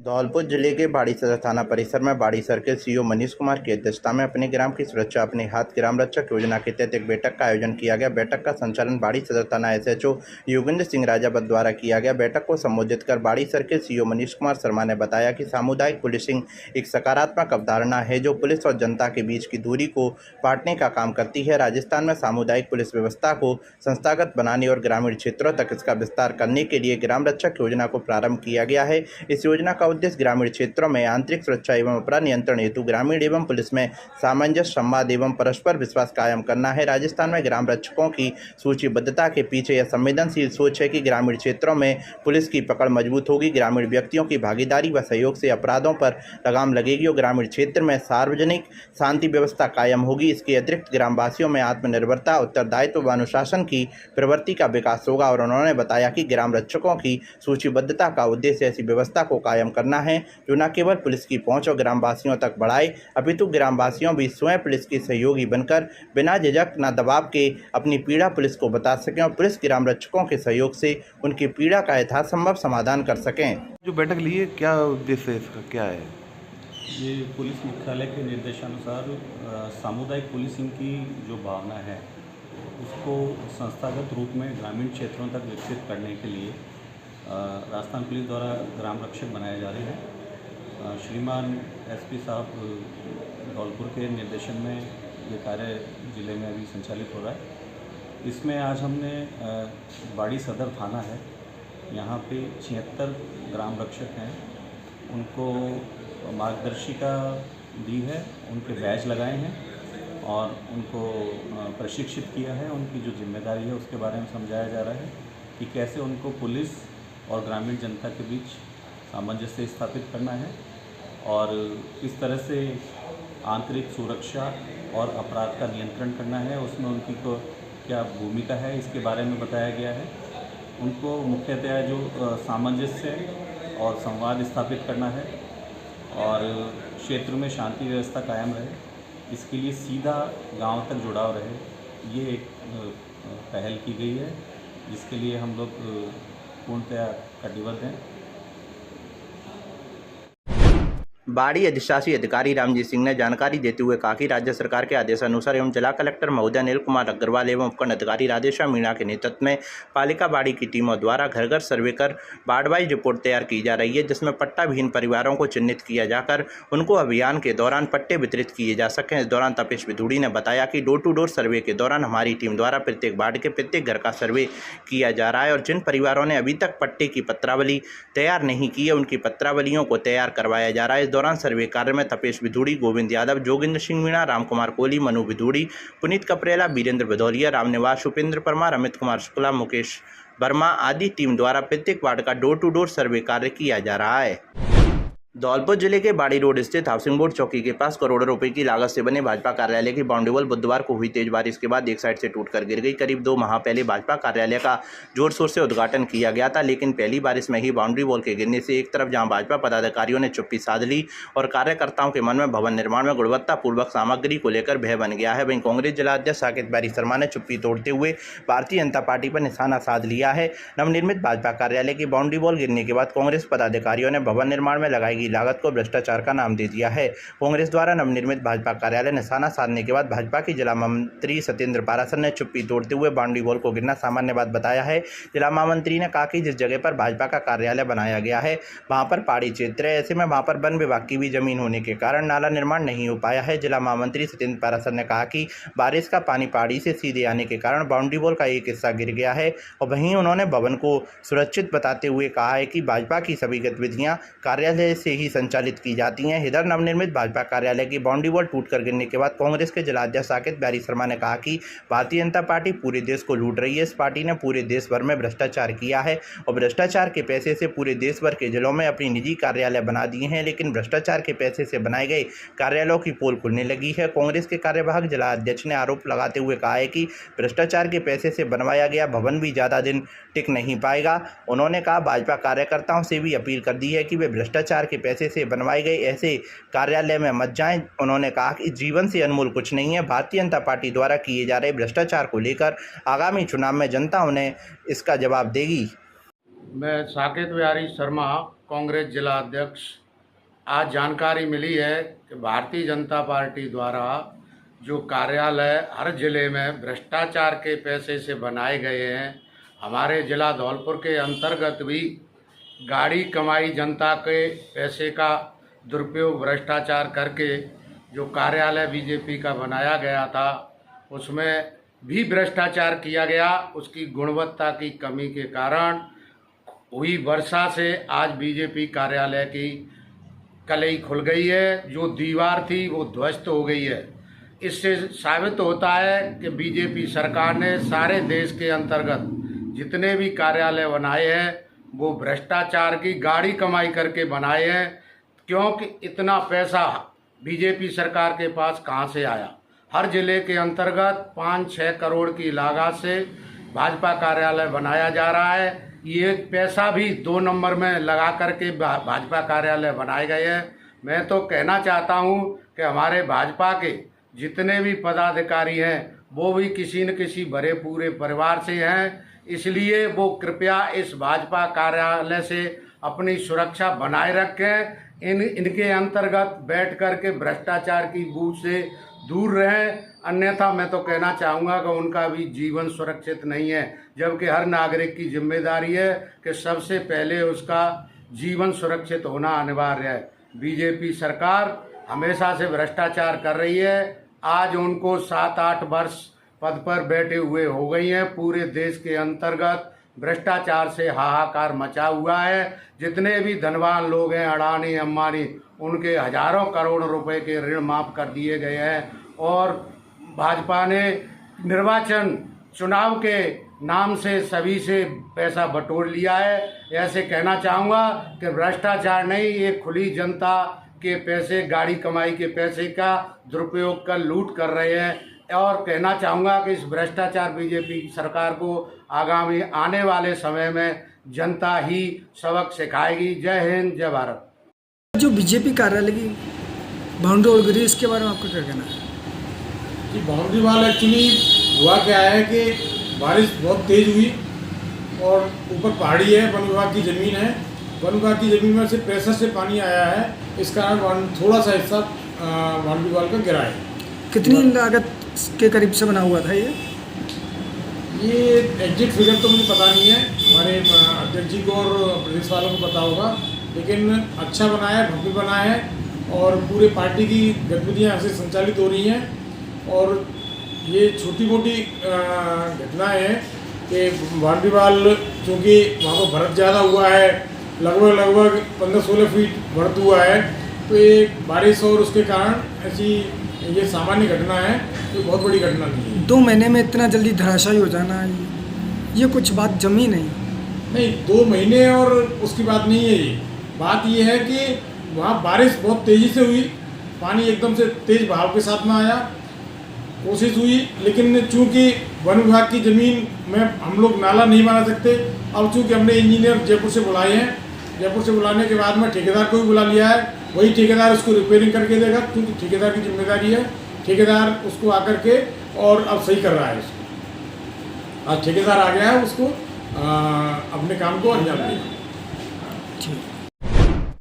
धौलपुर जिले के बाड़ी सदर थाना परिसर में बाड़ी सर्किल सीओ मनीष कुमार की अध्यक्षता में अपने ग्राम की सुरक्षा अपने हाथ ग्राम रक्षक योजना के तहत एक बैठक का आयोजन किया गया। बैठक का संचालन बाड़ी सदर थाना SHO योगेंद्र सिंह राजावत द्वारा किया गया। बैठक को संबोधित कर बाड़ी सर्किल सीओ मनीष कुमार शर्मा ने बताया कि सामुदायिक पुलिसिंग एक सकारात्मक अवधारणा है जो पुलिस और जनता के बीच की दूरी को पाटने का काम करती है। राजस्थान में सामुदायिक पुलिस व्यवस्था को संस्थागत बनाने और ग्रामीण क्षेत्रों तक इसका विस्तार करने के लिए ग्राम रक्षक योजना को प्रारंभ किया गया है। इस योजना का उद्देश्य ग्रामीण क्षेत्रों में आंतरिक सुरक्षा एवं अपराध नियंत्रण हेतु ग्रामीण एवं पुलिस में सामंजस्य, संवाद एवं परस्पर विश्वास कायम करना है। राजस्थान में ग्राम रक्षकों की सूचीबद्धता के पीछे यह संवेदनशील सोच है कि ग्रामीण क्षेत्रों में पुलिस की पकड़ मजबूत होगी, ग्रामीण व्यक्तियों की भागीदारी व सहयोग से अपराधों पर लगाम लगेगी और ग्रामीण क्षेत्र में सार्वजनिक शांति व्यवस्था कायम होगी। इसके अतिरिक्त ग्रामवासियों में आत्मनिर्भरता, उत्तरदायित्व व अनुशासन की प्रवृत्ति का विकास होगा और उन्होंने बताया कि ग्राम रक्षकों की सूचीबद्धता का उद्देश्य ऐसी व्यवस्था को कायम करना है जो न केवल पुलिस की पहुंच और ग्रामवासियों तक बढ़ाए, अपितु ग्रामवासियों भी स्वयं पुलिस के सहयोगी बनकर बिना झिझक न दबाव के अपनी पीड़ा पुलिस को बता सकें और पुलिस ग्राम रक्षकों के सहयोग से उनकी पीड़ा का यथासंभव समाधान कर सकें। जो बैठक ली है, क्या उद्देश्य है इसका, क्या है? ये पुलिस मुख्यालय के निर्देशानुसार सामुदायिक पुलिसिंग की जो भावना है उसको संस्थागत रूप में ग्रामीण क्षेत्रों तक विकसित करने के लिए राजस्थान पुलिस द्वारा ग्राम रक्षक बनाए जा रहे हैं। श्रीमान SP साहब धौलपुर के निर्देशन में ये कार्य जिले में अभी संचालित हो रहा है। इसमें आज हमने बाड़ी सदर थाना है, यहाँ पे 76 ग्राम रक्षक हैं, उनको मार्गदर्शिका दी है, उनके बैच लगाए हैं और उनको प्रशिक्षित किया है। उनकी जो जिम्मेदारी है उसके बारे में समझाया जा रहा है कि कैसे उनको पुलिस और ग्रामीण जनता के बीच सामंजस्य स्थापित करना है और किस तरह से आंतरिक सुरक्षा और अपराध का नियंत्रण करना है, उसमें उनकी को क्या भूमिका है इसके बारे में बताया गया है। उनको मुख्यतः जो सामंजस्य और संवाद स्थापित करना है और क्षेत्र में शांति व्यवस्था कायम रहे, इसके लिए सीधा गांव तक जुड़ाव रहे, ये एक पहल की गई है जिसके लिए हम लोग पूर्णतया कटिबद्ध हैं। बाड़ी अधिशासी अधिकारी रामजीत सिंह ने जानकारी देते हुए कहा कि राज्य सरकार के आदेशानुसार एवं जिला कलेक्टर महोदय अनिल कुमार अग्रवाल एवं उपखंड अधिकारी राधेश्याम मीणा के नेतृत्व में पालिका बाड़ी की टीमों द्वारा घर घर सर्वे कर वार्ड वाइज रिपोर्ट तैयार की जा रही है, जिसमें पट्टा विहीन परिवारों को चिन्हित किया जाकर उनको अभियान के दौरान पट्टे वितरित किए जा सकें। इस दौरान तपेश विधूड़ी ने बताया कि डोर टू डोर सर्वे के दौरान हमारी टीम द्वारा प्रत्येक वार्ड के प्रत्येक घर का सर्वे किया जा रहा है और जिन परिवारों ने अभी तक पट्टे की पत्रावली तैयार नहीं की है उनकी पत्रावलियों को तैयार करवाया जा रहा है। इस दौरान सर्वे कार्य में तपेश विधूड़ी, गोविंद यादव, जोगिंद्र सिंह मीणा, रामकुमार कोहली, मनु विधूड़ी, पुनीत कपरेला, वीरेंद्र भदौरिया, रामनिवास, उपेंद्र परमार, अमित कुमार शुक्ला, मुकेश वर्मा आदि टीम द्वारा प्रत्येक वार्ड का डोर टू डोर सर्वे कार्य किया जा रहा है। धौलपुर जिले के बाड़ी रोड स्थित हाउसिंग बोर्ड चौकी के पास करोड़ों रुपए की लागत से बने भाजपा कार्यालय की बाउंड्री वॉल बुधवार को हुई तेज बारिश के बाद एक साइड से टूटकर गिर गई। करीब 2 माह पहले भाजपा कार्यालय का जोर शोर से उद्घाटन किया गया था, लेकिन पहली बारिश में ही बाउंड्री वॉल के गिरने से एक तरफ जहां भाजपा पदाधिकारियों ने चुप्पी साध ली और कार्यकर्ताओं के मन में भवन निर्माण में गुणवत्तापूर्वक सामग्री को लेकर भय बन गया है, वहीं कांग्रेस जिला अध्यक्ष साकेत बैरी शर्मा ने चुप्पी तोड़ते हुए भारतीय जनता पार्टी पर निशाना साध लिया है। नवनिर्मित भाजपा कार्यालय की बाउंड्री वॉल गिरने के बाद कांग्रेस पदाधिकारियों ने भवन निर्माण में लगाई गई लागत को भ्रष्टाचार का नाम दे दिया है। कांग्रेस द्वारा नवनिर्मित भाजपा कार्यालय निशाना साधने के बाद भाजपा की जिला महामंत्री सत्येंद्र पारासर ने चुप्पी तोड़ते हुए बाउंड्री वॉल को गिरना सामान्य बात बताया है। जिला महामंत्री ने कहा कि जिस जगह पर भाजपा का कार्यालय बनाया गया है वहां पर पहाड़ी क्षेत्र है, ऐसे में वहां पर वन विभाग की भी जमीन होने के कारण नाला निर्माण नहीं हो पाया है। जिला महामंत्री सत्येंद्र पारासर ने कहा कि बारिश का पानी पहाड़ी से सीधे आने के कारण बाउंड्री वॉल का एक हिस्सा गिर गया है और वहीं उन्होंने भवन को सुरक्षित बताते हुए कहा है कि भाजपा की सभी गतिविधियां कार्यालय से ही संचालित की जाती हैं। इधर नवनिर्मित भाजपा कार्यालय की बाउंड्री वॉल टूटकर गिरने के बाद कांग्रेस के जिला अध्यक्ष साकेत बिहारी शर्मा ने कहा कि भारतीय जनता पार्टी पूरे देश को लूट रही है। इस पार्टी ने पूरे देश भर में भ्रष्टाचार किया है और भ्रष्टाचार के पैसे से पूरे देश भर के जिलों में अपनी निजी कार्यालय बना दिए हैं, लेकिन भ्रष्टाचार के पैसे से बनाए गए कार्यालयों की पोल खुलने लगी है। कांग्रेस के कार्यवाहक जिला अध्यक्ष ने आरोप लगाते हुए कहा है कि भ्रष्टाचार के पैसे से बनवाया गया भवन भी ज़्यादा दिन टिक नहीं पाएगा। उन्होंने कहा भाजपा कार्यकर्ताओं से भी अपील कर दी है कि वे भ्रष्टाचार के पैसे से बनवाए गए ऐसे कार्यालय में मत जाएं। उन्होंने कहा कि जीवन से अनमोल कुछ नहीं है। भारतीय जनता पार्टी द्वारा किए जा रहे भ्रष्टाचार को लेकर आगामी चुनाव में जनता उन्हें इसका जवाब देगी। मैं साकेत बिहारी शर्मा, कांग्रेस जिला अध्यक्ष। आज जानकारी मिली है कि भारतीय जनता पार्टी द्वारा जो कार्यालय हर जिले में भ्रष्टाचार के पैसे से बनाए गए हैं, हमारे जिला धौलपुर के अंतर्गत भी गाड़ी कमाई जनता के पैसे का दुरुपयोग भ्रष्टाचार करके जो कार्यालय बीजेपी का बनाया गया था उसमें भी भ्रष्टाचार किया गया। उसकी गुणवत्ता की कमी के कारण हुई वर्षा से आज बीजेपी कार्यालय की कलई खुल गई है। जो दीवार थी वो ध्वस्त हो गई है। इससे साबित होता है कि बीजेपी सरकार ने सारे देश के अंतर्गत जितने भी कार्यालय बनाए हैं वो भ्रष्टाचार की गाड़ी कमाई करके बनाए हैं, क्योंकि इतना पैसा बीजेपी सरकार के पास कहां से आया। हर जिले के अंतर्गत 5-6 करोड़ की लागत से भाजपा कार्यालय बनाया जा रहा है। ये पैसा भी 2 नंबर में लगा करके भाजपा कार्यालय बनाए गए हैं। मैं तो कहना चाहता हूं कि हमारे भाजपा के जितने भी पदाधिकारी हैं वो भी किसी न किसी भरे पूरे परिवार से हैं, इसलिए वो कृपया इस भाजपा कार्यालय से अपनी सुरक्षा बनाए रखें। इनके अंतर्गत बैठ कर के भ्रष्टाचार की बूझ से दूर रहें, अन्यथा मैं तो कहना चाहूँगा कि उनका भी जीवन सुरक्षित नहीं है, जबकि हर नागरिक की जिम्मेदारी है कि सबसे पहले उसका जीवन सुरक्षित होना अनिवार्य है। बीजेपी सरकार हमेशा से भ्रष्टाचार कर रही है। आज उनको 7-8 वर्ष पद पर बैठे हुए हो गई हैं। पूरे देश के अंतर्गत भ्रष्टाचार से हाहाकार मचा हुआ है। जितने भी धनवान लोग हैं, अडानी अंबानी, उनके हजारों करोड़ रुपए के ऋण माफ कर दिए गए हैं और भाजपा ने निर्वाचन चुनाव के नाम से सभी से पैसा बटोर लिया है। ऐसे कहना चाहूँगा कि भ्रष्टाचार नहीं, ये खुली जनता के पैसे, गाड़ी कमाई के पैसे का दुरुपयोग कर लूट कर रहे हैं। और कहना चाहूँगा कि इस भ्रष्टाचार बीजेपी सरकार को आगामी आने वाले समय में जनता ही सबक सिखाएगी। जय हिंद, जय भारत। जो बीजेपी कार्यालय की बाउंड्री वॉल गिरी, इसके बारे में आपका क्या कहना है? जी, बाउंड्री वॉल एक्चुअली हुआ क्या है कि बारिश बहुत तेज़ हुई और ऊपर पहाड़ी है, वन विभाग की ज़मीन है। वन विभाग की ज़मीन में से प्रेशर से पानी आया है, इस कारण थोड़ा सा हिस्सा बाउंड्री वॉल का गिरा है। कितनी लागत के करीब से बना हुआ था ये एग्जैक्ट फिगर तो मुझे पता नहीं है, हमारे अध्यक्ष जी को और प्रदेश वालों को पता होगा, लेकिन अच्छा बना है, भव्य बना है और पूरे पार्टी की गतिविधियाँ यहाँ से संचालित हो रही हैं। और ये छोटी मोटी घटनाएँ हैं कि बाउंड्री वॉल चूँकि वहाँ पर भरत ज़्यादा हुआ है, लगभग 15-16 फीट भरत हुआ है, तो ये बारिश और उसके कारण ऐसी ये सामान्य घटना है, तो बहुत बड़ी घटना नहीं है। 2 महीने में इतना जल्दी धराशायी हो जाना, ये कुछ बात जमी नहीं 2 महीने और उसकी बात नहीं है। ये बात ये है कि वहाँ बारिश बहुत तेज़ी से हुई, पानी एकदम से तेज़ बहाव के साथ में आया, कोशिश हुई, लेकिन चूँकि वन विभाग की ज़मीन में हम लोग नाला नहीं बना सकते। अब चूँकि हमने इंजीनियर जयपुर से बुलाए हैं, जयपुर से बुलाने के बाद में ठेकेदार को भी बुला लिया है, वही ठेकेदार उसको रिपेयरिंग करके देगा, क्योंकि ठेकेदार की जिम्मेदारी है। ठेकेदार उसको आकर के और अब सही कर रहा है इसको। आज ठेकेदार आ गया है, उसको अपने काम को अंजाम देगा।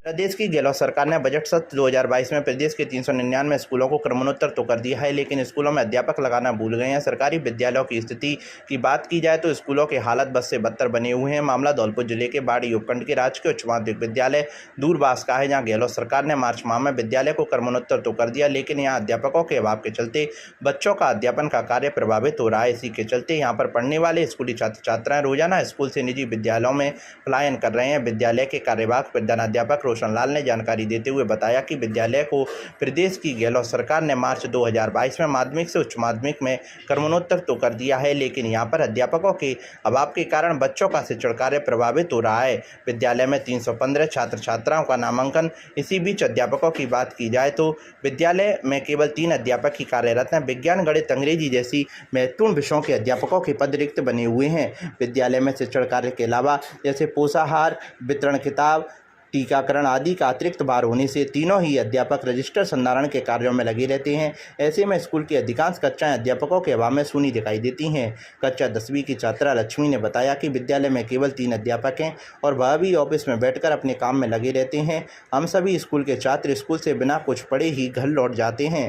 प्रदेश की गहलोत सरकार ने बजट सत्र 2022 में प्रदेश के 399 स्कूलों को क्रमोन्नत तो कर दिया है, लेकिन स्कूलों में अध्यापक लगाना भूल गए हैं। सरकारी विद्यालयों की स्थिति की बात की जाए तो स्कूलों के हालत बद से बदतर बने हुए हैं। मामला धौलपुर जिले के बाड़ी उपखंड के राजकीय उच्च माध्यमिक विद्यालय दूरबास का है, जहां गहलोत सरकार ने मार्च माह में विद्यालय को क्रमोन्नत तो कर दिया, लेकिन यहाँ अध्यापकों के अभाव के चलते बच्चों का अध्यापन का कार्य प्रभावित हो रहा है। इसी के चलते यहाँ पर पढ़ने वाले स्कूली छात्र छात्राएं रोजाना स्कूल से निजी विद्यालयों में पलायन कर रहे हैं। विद्यालय के कार्यवाहक प्रधानाध्यापक रोशन लाल ने जानकारी देते हुए बताया कि विद्यालय को प्रदेश की गहलोत सरकार ने मार्च 2022 में माध्यमिक से उच्च माध्यमिक में क्रमोन्नत तो कर दिया है, लेकिन यहाँ पर अध्यापकों के अभाव के कारण बच्चों का शिक्षण कार्य प्रभावित हो रहा है। विद्यालय में 315 छात्र छात्राओं का नामांकन। इसी बीच अध्यापकों की बात की जाए तो विद्यालय में केवल 3 अध्यापक ही कार्यरत हैं। विज्ञान, गणित, अंग्रेजी जैसी महत्वपूर्ण विषयों के अध्यापकों के पद रिक्त बने हुए हैं। विद्यालय में शिक्षण कार्य के अलावा जैसे पोषाहार वितरण, किताब, टीकाकरण आदि का अतिरिक्त भार होने से तीनों ही अध्यापक रजिस्टर संधारण के कार्यों में लगे रहते हैं। ऐसे में स्कूल की अधिकांश कक्षाएं अध्यापकों के अभाव में सूनी दिखाई देती हैं। कक्षा 10वीं की छात्रा लक्ष्मी ने बताया कि विद्यालय में केवल 3 अध्यापक हैं और वह भी ऑफिस में बैठकर अपने काम में लगे रहते हैं। हम सभी स्कूल के छात्र स्कूल से बिना कुछ पढ़े ही घर लौट जाते हैं।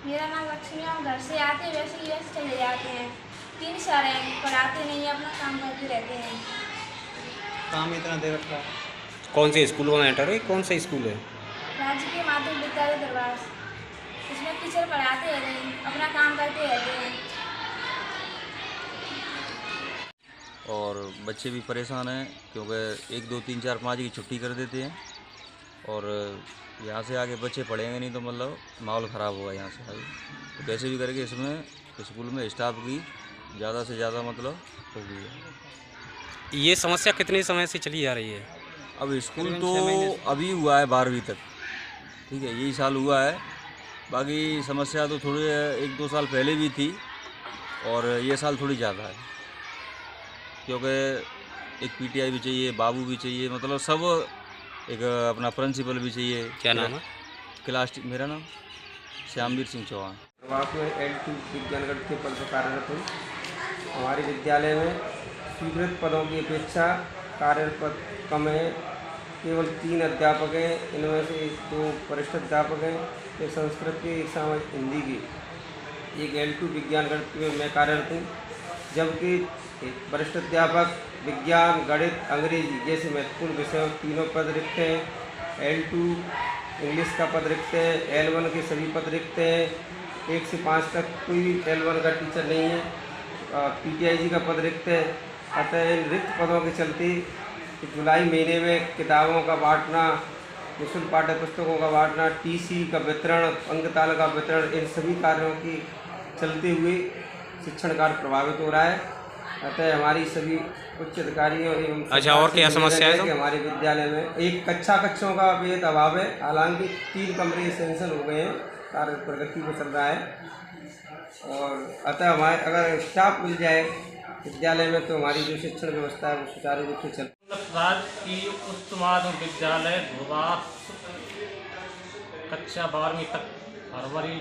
मेरा नाम लक्ष्मी है। हम घर से आते वैसे ही चले जाते हैं। 3 साल हैं, पढ़ाते नहीं, अपना काम करते रहते हैं। काम इतना देर रखा है। कौन से स्कूल में एंटर है? कौन सा स्कूल है? राजकीय माध्यमिक विद्यालय दरबार। इसमें टीचर पढ़ाते रहते हैं, अपना काम करते रहते हैं। और बच्चे भी परेशान हैं क्योंकि 1, 2, 3, 4, 5 की छुट्टी कर देते हैं और यहाँ से आगे बच्चे पढ़ेंगे नहीं तो मतलब माहौल ख़राब होगा। यहाँ से आगे तो कैसे भी करके इसमें स्कूल में स्टाफ की ज़्यादा से ज़्यादा मतलब होगी। ये समस्या कितने समय से चली आ रही है? अब स्कूल तो अभी हुआ है 12वीं तक, ठीक है, यही साल हुआ है। बाकी समस्या तो थोड़ी 1-2 साल पहले भी थी और ये साल थोड़ी ज़्यादा है क्योंकि एक पीटीआई भी चाहिए, बाबू भी चाहिए, मतलब सब, एक अपना प्रिंसिपल भी चाहिए। क्या नाम है? क्लास मेरा नाम श्यामवीर सिंह चौहान। प्रवास में L2 विज्ञान गणित के पद पर कार्यरत हूँ। हमारे विद्यालय में स्वीकृत पदों की अपेक्षा कार्यरत पद कम है। केवल 3 अध्यापक हैं, इनमें से 2 वरिष्ठ अध्यापक हैं, एक संस्कृत के, एक सामाजिक हिंदी की, एक L2 विज्ञान गणित में मैं कार्यरत हूँ। जबकि एक वरिष्ठ अध्यापक विज्ञान, गणित, अंग्रेजी जैसे महत्वपूर्ण विषयों तीनों पद रिक्त हैं। L2 इंग्लिश का पद रिक्त है, L1 के सभी पद रिक्त हैं। 1 से 5 तक कोई L1 का टीचर नहीं है। PTIG का पद रिक्त है। अतः इन रिक्त पदों के चलते जुलाई महीने में किताबों का बांटना, निःशुल्क पाठ्य पुस्तकों का बांटना, TC का वितरण, अंकताल का वितरण, इन सभी कार्यों के चलते हुए शिक्षण कार्य प्रभावित हो रहा है। अतः हमारी सभी उच्च अधिकारियों एवं और क्या समस्या है? हमारे विद्यालय में एक कक्षों का बेहद अभाव है। हालांकि 3 कमरे सेंक्शन हो गए हैं, कार्य प्रगति में चल रहा है और अतः हमारे अगर स्टाफ मिल जाए विद्यालय में तो हमारी जो शिक्षण व्यवस्था है वो सुचारू रूप से चल। राजकीय उच्च माध्यमिक विद्यालय दूरबास कक्षा 12वीं तक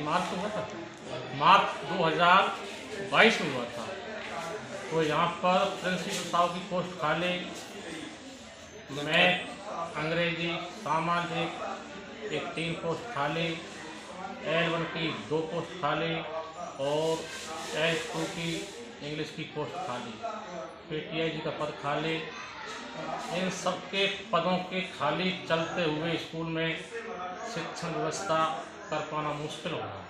मार्च हुआ था, मार्च 2022 में हुआ था। तो यहाँ पर प्रिंसिपल साहब की पोस्ट खाली, मैथ, अंग्रेजी, सामाजिक एक 3 पोस्ट खाली, L1 की 2 पोस्ट खाली और L2 की इंग्लिश की पोस्ट खाली, PTIG का पद खाली। इन सब के पदों के खाली चलते हुए स्कूल में शिक्षण व्यवस्था कर पाना मुश्किल हो रहा है।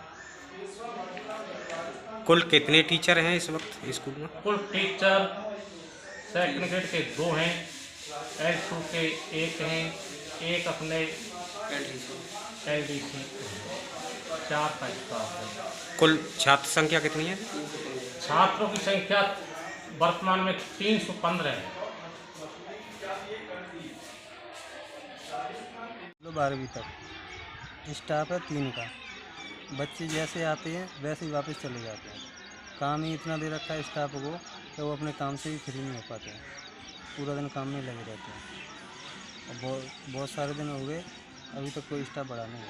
कुल कितने टीचर हैं इस वक्त स्कूल में? कुल टीचर सेकंड ग्रेड के 2 हैं, L2 के 1 हैं, एक अपने LDC 4 का स्टाफ है। कुल छात्र संख्या कितनी है? छात्रों की संख्या वर्तमान में 315 है। 12वीं तक स्टाफ है 3 का। बच्चे जैसे आते हैं वैसे ही वापस चले जाते हैं। काम ही इतना दे रखा है स्टाफ को कि वो अपने काम से भी फ्री नहीं हो पाते हैं, पूरा दिन काम में लगे रहते हैं। और बहुत सारे दिन हो गए, अभी तक कोई स्टाफ बढ़ा नहीं है।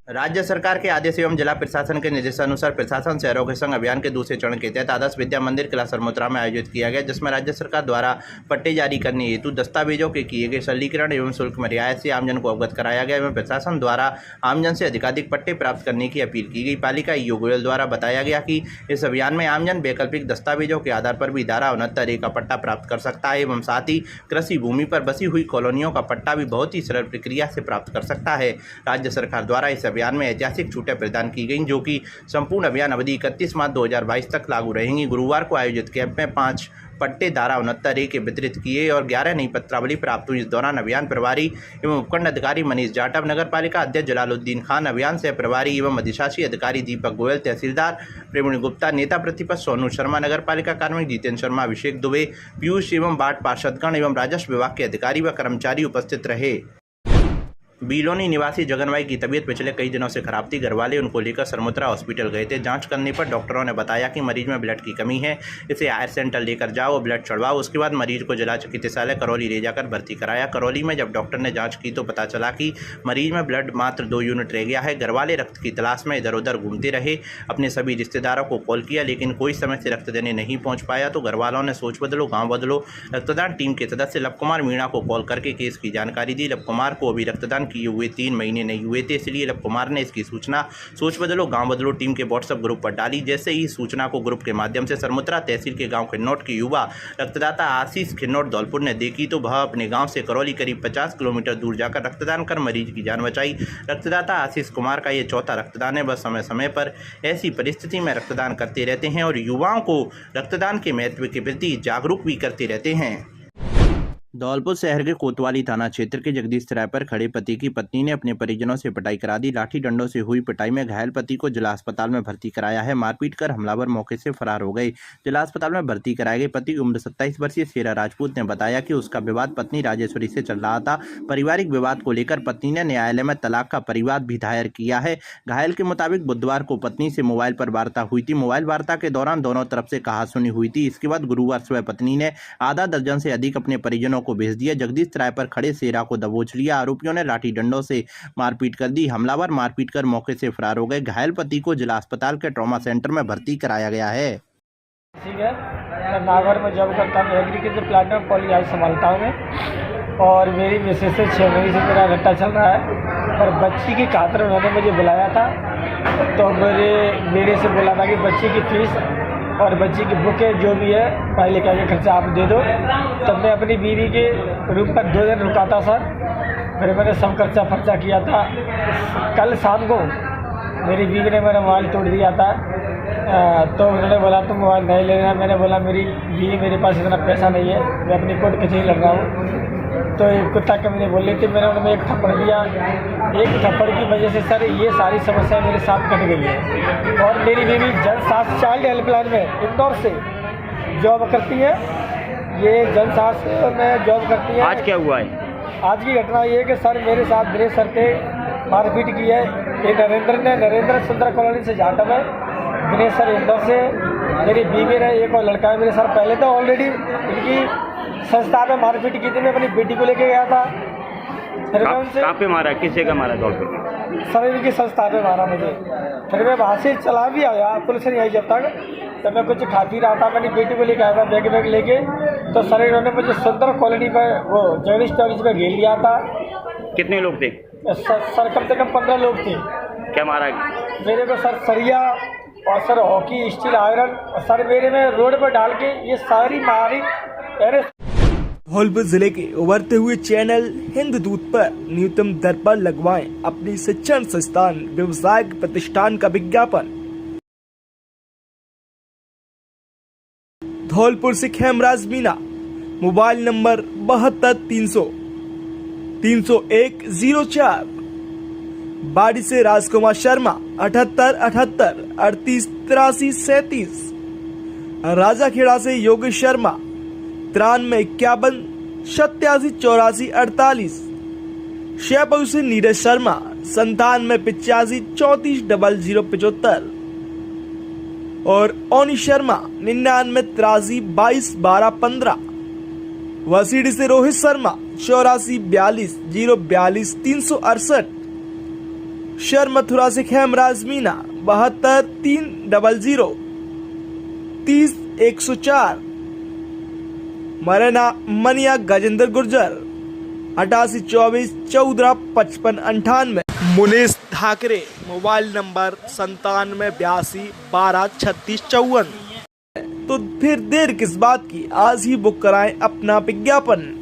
राज्य सरकार के आदेश एवं जिला प्रशासन के निर्देशानुसार प्रशासन शहरों के संग अभियान के दूसरे चरण के तहत आदर्श विद्या मंदिर किला सरमोत्रा में आयोजित किया गया, जिसमें राज्य सरकार द्वारा पट्टे जारी करने हेतु दस्तावेजों के किए गए सरलीकरण एवं शुल्क में रियायत से आमजन को अवगत कराया गया एवं प्रशासन द्वारा आमजन से अधिकाधिक पट्टे प्राप्त करने की अपील की गई। पालिका ईओ गोयल द्वारा बताया गया कि इस अभियान में आमजन वैकल्पिक दस्तावेजों के आधार पर भी धारा 69A का पट्टा प्राप्त कर सकता है एवं साथ ही कृषि भूमि पर बसी हुई कॉलोनियों का पट्टा भी बहुत ही सरल प्रक्रिया से प्राप्त कर सकता है। राज्य सरकार द्वारा इस अभियान में ऐतिहासिक छूटें प्रदान की गई, जो कि संपूर्ण अभियान अवधि 31 मार्च 2022 तक लागू रहेंगी। गुरुवार को आयोजित कैंप में 5 पट्टे धारा 69A के वितरित किए और 11 नई पत्रावली प्राप्त हुई। इस दौरान अभियान प्रभारी एवं उपखंड अधिकारी मनीष जाटव, नगर पालिका अध्यक्ष जलालुद्दीन खान, अभियान सह प्रभारी एवं अधिशासी अधिकारी दीपक गोयल, तहसीलदार प्रेमणी गुप्ता, नेता प्रतिपक्ष सोनू शर्मा, नगर पालिका कार्मिक जितेंद्र शर्मा, अभिषेक दुबे, पीयूष एवं वार्ड पार्षदगण एवं राजस्व विभाग के अधिकारी व कर्मचारी उपस्थित रहे। बीलोनी निवासी जगनभाई की तबीयत पिछले कई दिनों से खराब थी। घरवाले उनको लेकर सरमोत्रा हॉस्पिटल गए थे। जांच करने पर डॉक्टरों ने बताया कि मरीज में ब्लड की कमी है, इसे आयर सेंटर लेकर जाओ, ब्लड चढ़वाओ। उसके बाद मरीज को जिला चिकित्सालय करौली ले जाकर भर्ती कराया। करौली में जब डॉक्टर ने जांच की तो पता चला कि मरीज में ब्लड मात्र 2 यूनिट रह गया है। घरवाले रक्त की तलाश में इधर उधर घूमते रहे। अपने सभी रिश्तेदारों को कॉल किया, लेकिन कोई समय से रक्त देने नहीं पहुँच पाया। तो घरवालों ने सोच बदलो गाँव बदलो रक्तदान टीम के सदस्य लव कुमार मीणा को कॉल करके केस की जानकारी दी। लव कुमार को अभी रक्तदान किए हुए 3 महीने नहीं हुए थे, इसलिए लव कुमार ने इसकी सूचना सोच बदलो गांव बदलो टीम के व्हाट्सएप ग्रुप पर डाली। जैसे ही सूचना को ग्रुप के माध्यम से सरमोत्रा तहसील के गांव खिन्नौट के युवा रक्तदाता आशीष खिन्नौट धौलपुर ने देखी तो वह अपने गांव से करौली करीब 50 किलोमीटर दूर जाकर रक्तदान कर मरीज की जान बचाई। रक्तदाता आशीष कुमार का ये चौथा रक्तदान है। वह समय समय पर ऐसी परिस्थिति में रक्तदान करते रहते हैं और युवाओं को रक्तदान के महत्व के प्रति जागरूक भी करते रहते हैं। धौलपुर शहर के कोतवाली थाना क्षेत्र के जगदीश सराय पर खड़े पति की पत्नी ने अपने परिजनों से पिटाई करा दी। लाठी डंडों से हुई पिटाई में घायल पति को जिला अस्पताल में भर्ती कराया है। मारपीट कर हमलावर मौके से फरार हो गए। जिला अस्पताल में भर्ती कराए गए पति उम्र 27 वर्षीय शेरा राजपूत ने बताया कि उसका विवाद पत्नी राजेश्वरी से चल रहा था। पारिवारिक विवाद को लेकर पत्नी ने न्यायालय में तलाक का परिवाद भी दायर किया है। घायल के मुताबिक बुधवार को पत्नी से मोबाइल पर वार्ता हुई थी। मोबाइल वार्ता के दौरान दोनों तरफ से कहासुनी हुई थी। इसके बाद गुरुवार सुबह पत्नी ने आधा दर्जन से अधिक अपने परिजनों को भेज दिया। जगदीश सराय पर खड़े शेरा को दबोच लिया। आरोपियों ने लाठी डंडों से मारपीट कर दी। हमलावर मारपीट कर मौके से फरार हो गए। घायल पति को जिला अस्पताल के ट्रॉमा सेंटर में भर्ती कराया गया है। ठीक है, मैं नागर में जॉब करता हूँ, एग्रीकल्चर प्लांट में पॉली हाउस संभालता हूँ मैं। और मेरी मिसेज से 6 महीने से मेरा रट्टा चल रहा है। और बच्ची की खातिर उन्होंने मुझे बुलाया था, तो मेरे से बोला था कि बच्ची की फीस और बच्ची की बुकें जो भी है पहले क्या खर्चा आप दे दो। तब मैं अपनी बीवी के रूम पर 2 दिन रुका था सर। फिर मैंने सब खर्चा किया था। कल शाम को मेरी बीवी ने मेरा मोबाइल तोड़ दिया था। तो उन्होंने बोला तुम मोबाइल नहीं लेना। मैंने बोला मेरी बीवी मेरे पास इतना पैसा नहीं है, मैं अपनी कोर्ट कचहरी लग रहा हूँ। तो एक कुत्ता कमीने बोल रही थी, मैंने उन्हें एक थप्पड़ दिया। एक थप्पड़ की वजह से सर ये सारी समस्या मेरे साथ कट गई है। और मेरी बीवी जन स्वास्थ्य चाइल्ड हेल्पलाइन में इंदौर से जॉब करती है। ये जन स्वास्थ्य में जॉब करती है। आज क्या हुआ है? आज की घटना ये है कि सर मेरे साथ दिनेश सर के मारपीट की है। ये नरेंद्र सुंदर कॉलोनी से जाटव है। दिनेश सर इंदौर से, मेरी बीवी ने एक और लड़का है मेरे सर। पहले तो ऑलरेडी इनकी संस्था में मारपीट की थी। मैं अपनी बेटी को लेके गया था। फिर मैं उनसे कहाँ पे मारा, किस जगह मारा? धौलपुर सर इनकी संस्था पे मारा मुझे। फिर मैं वहाँ से चला भी आया, पुलिस नहीं आई जब तक। तो मैं कुछ खा पी रहा था, मेरी बेटी को लेके आया था बैग लेके। तो सर इन्होंने मुझे सुंदर कॉलोनी पर वो जगदीश टॉकीज में घेर लिया था। कितने लोग थे? सर कम से कम 15 लोग थे। क्या मारा? मेरे को सर सरिया और सर हॉकी, स्टील, आयरन और सर मेरे में रोड पर डाल के ये सारी मारी। धौलपुर जिले के उभरते हुए चैनल हिंददूत पर न्यूनतम दर पर लगवाएं अपनी शिक्षण संस्थान व्यवसायिक प्रतिष्ठान का विज्ञापन। धौलपुर से खेमराज मीना, मोबाइल नंबर 72 300 301 04। बाड़ी से राजकुमार शर्मा 78 78 38 83 37। राजाखेड़ा से योगेश शर्मा 93 51 87 84 48। शेपऊ से नीरज शर्मा 97 85 34 00 75। और ओनी शर्मा 99 83 22 12 15। वसीडी से रोहित शर्मा 84 42 042 368। शहर मथुरा से खेमराज मीना 72 300 30 104। मरना मनिया गजेंद्र गुर्जर 88 24 14 55 98। Munish Dhakre mobile number 97 82 12 36 54। तो फिर देर किस बात की, आज ही बुक कराएं अपना विज्ञापन।